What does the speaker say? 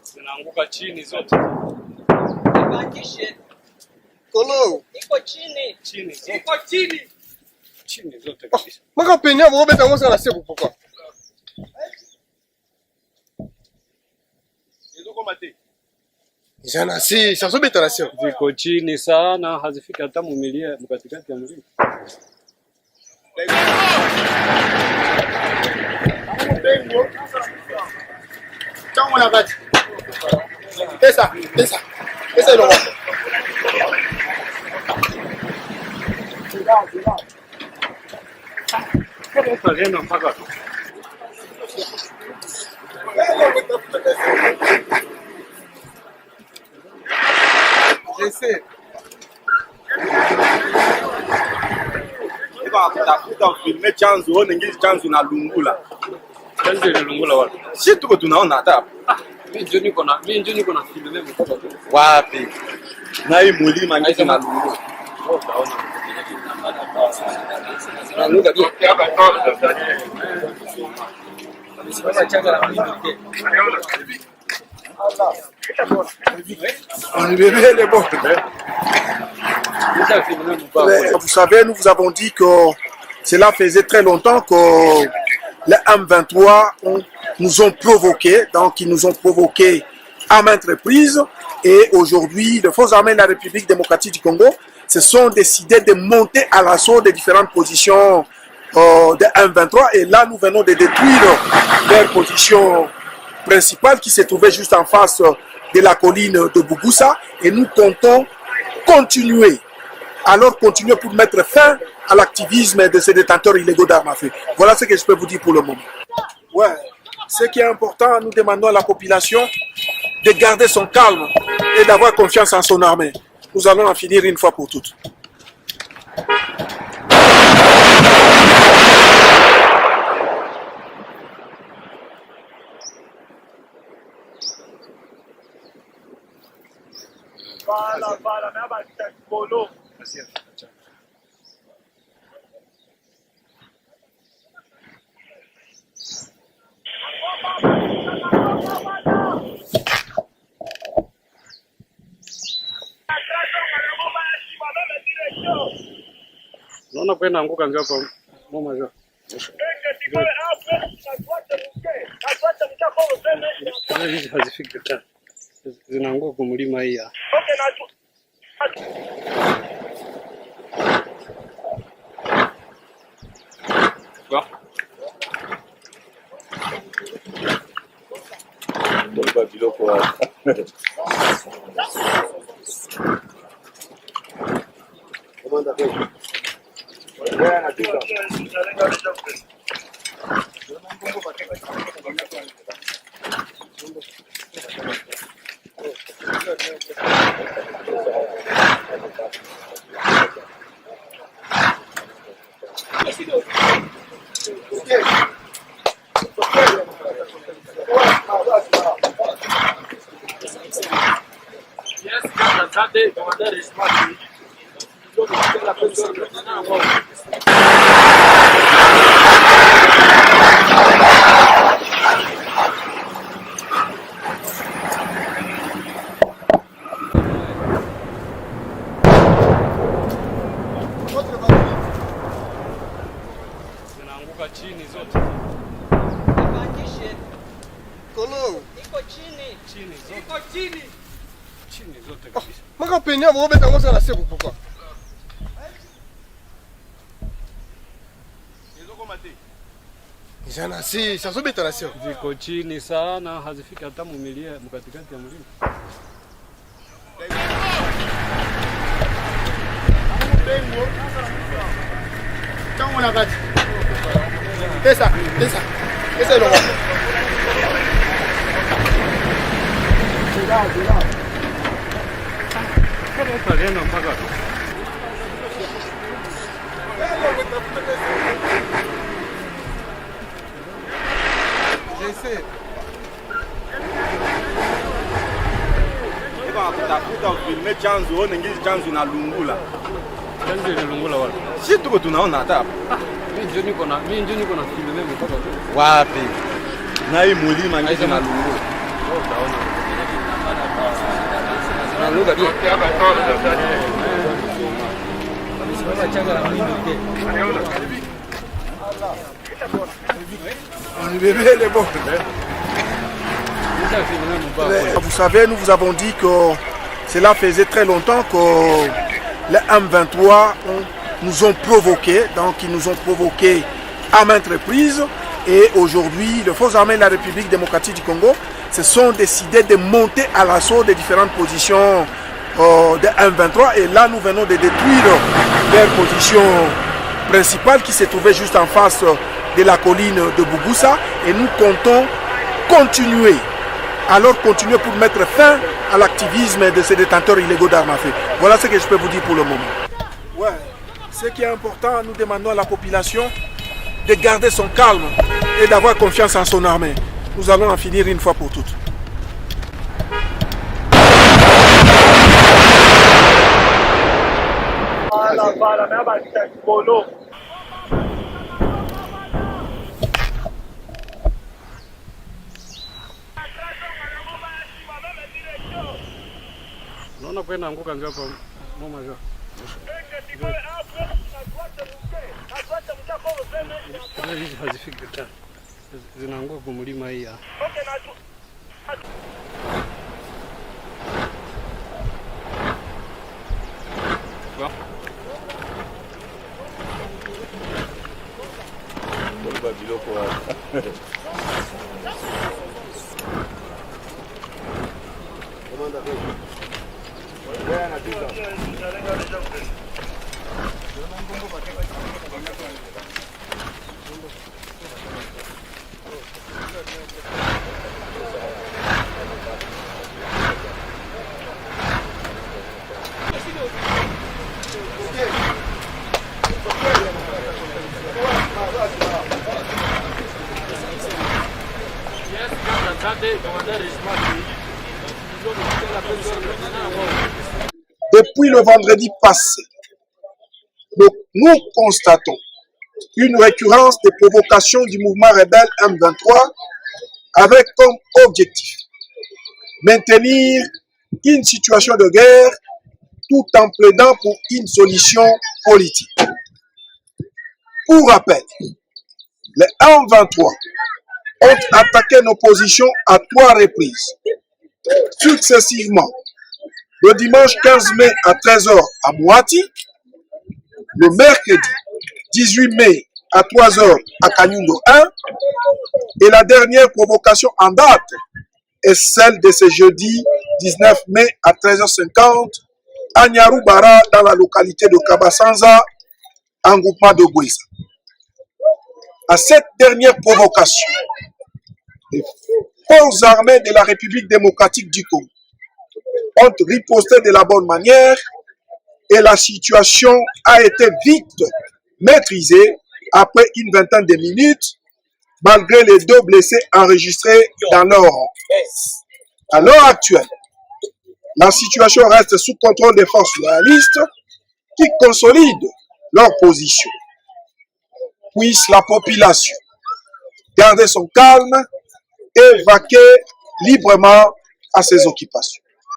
Zinaanguka chini zote. Ibakishe. Kolo. Iko chini. Chini zote. Iko chini. Chini zote kabisa. Maka penya mo beta ngosa na seku pourquoi? Ezoko mate. Jana si, ça beta na seku. Ziko chini sana, hazifiki hata mumilia mkatikati ya mlima. Chamo na bati. Pesa ilo wako. Kagenda mpaka tu. Jesse. Tafuta filme chanzo, one ngizi chanzo na lungula. Chanzo ile lungula wapi? Si tuko tunaona hata. Mimi ndio niko na filme mpaka tu. Wapi? Na hii mulima ngizi na lungula. Vous savez, nous vous avons dit que cela faisait très longtemps que les M23 nous ont provoqués, donc ils nous ont provoqués à maintes reprises. Et aujourd'hui, les forces armées de la République démocratique du Congo se sont décidés de monter à l'assaut des différentes positions de M23. Et là, nous venons de détruire leur position principale qui se trouvait juste en face de la colline de Bougoussa. Et nous comptons continuer. Alors continuer pour mettre fin à l'activisme de ces détenteurs illégaux d'armes à feu. Voilà ce que je peux vous dire pour le moment. Ouais, ce qui est important, nous demandons à la population de garder son calme et d'avoir confiance en son armée. Nous allons en finir une fois pour toutes. Naona kwenda anguka ndio hapo mama jo. Hizi hazifiki tena. Zinaanguka kwa mlima hii. Zinaanguka chini zote. Ibakishe. Kolo. Iko chini. Chini zote. Iko chini. Chini zote kabisa. Maka penya mo beta ngosa na seku pourquoi? Ezoko mate. Jana si, ça beta na seku. Ziko chini sana, hazifiki hata mumilia mkatikati ya mlima. Chamo na bati. Pesa ilo wako. Kagenda mpaka tu. tuone chanzo, one ngizi chanzo na lungula. Chanzo ile lungula wala. Si tuko tunaona hata. Mimi ndio niko na filme mpaka Wapi? Na hii mulima ngizi na lungula. utaona. Na lugha tu. Vous savez, nous vous avons dit que cela faisait très longtemps que les M23 nous ont provoqués, donc ils nous ont provoqués à maintes reprises. Et aujourd'hui, les forces armées de la République démocratique du Congo se sont décidées de monter à l'assaut des différentes positions des M23. Et là, nous venons de détruire leur position principale qui se trouvait juste en face de la colline de Bougoussa. Et nous comptons continuer. Alors continuer pour mettre fin à l'activisme de ces détenteurs illégaux d'armes à feu. Voilà ce que je peux vous dire pour le moment. Ouais, ce qui est important, nous demandons à la population de garder son calme et d'avoir confiance en son armée. Nous allons en finir une fois pour toutes. Naona kwenda anguka ndio hapo mama jo. Hizi hazifiki tena. Zinaanguka kwa mlima hii. Depuis le vendredi passé, nous constatons une récurrence des provocations du mouvement rebelle M23 avec comme objectif maintenir une situation de guerre tout en plaidant pour une solution politique. Pour rappel, les M23 ont attaqué nos positions à 3 reprises, successivement le dimanche 15 mai à 13 h à Mouati, le mercredi 18 mai à 3 h à Kanyundo 1, et la dernière provocation en date est celle de ce jeudi 19 mai à 13h50 à Nyarubara dans la localité de Kabasanza, en groupement de Bouissa. À cette dernière provocation, les forces armées de la République démocratique du Congo ont riposté de la bonne manière et la situation a été vite maîtrisée après une vingtaine de minutes, malgré les 2 blessés enregistrés dans leur rang. À l'heure actuelle, la situation reste sous contrôle des forces loyalistes qui consolident leur position. Puisse la population garder son calme et vaquer librement à ses occupations.